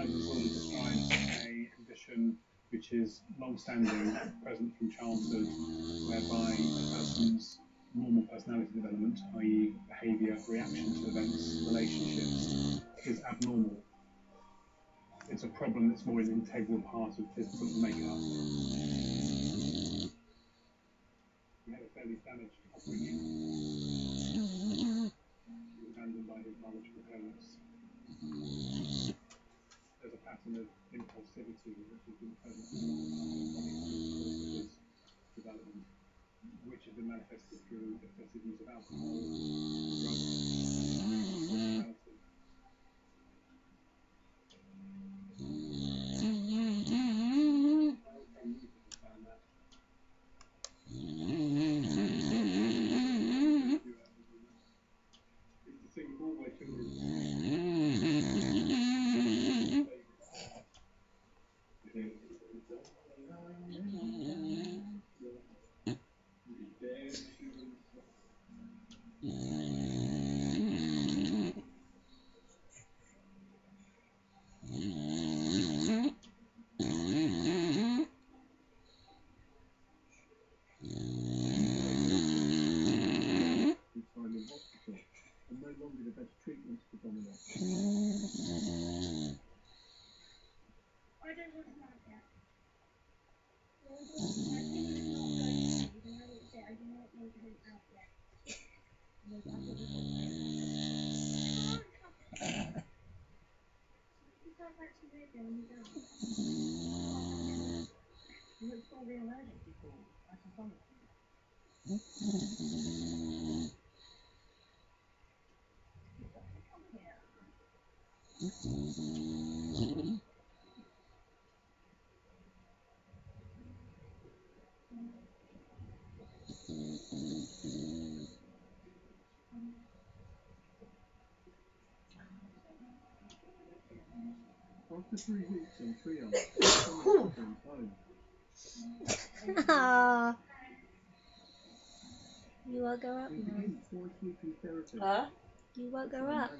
disorder describes a condition which is long-standing, present from childhood, whereby a person's normal personality development, i.e. behaviour, reaction to events, relationships, is abnormal. It's a problem that's more an integral part of physical makeup. He had a fairly damaged upbringing. He was abandoned by his biological parents. There's a pattern of impulsivity which has been present for his development, which has been manifested through excessive use of alcohol, drugs, sexuality. After 3 weeks on triage, Ah, you woke her up now. Huh? You woke her up.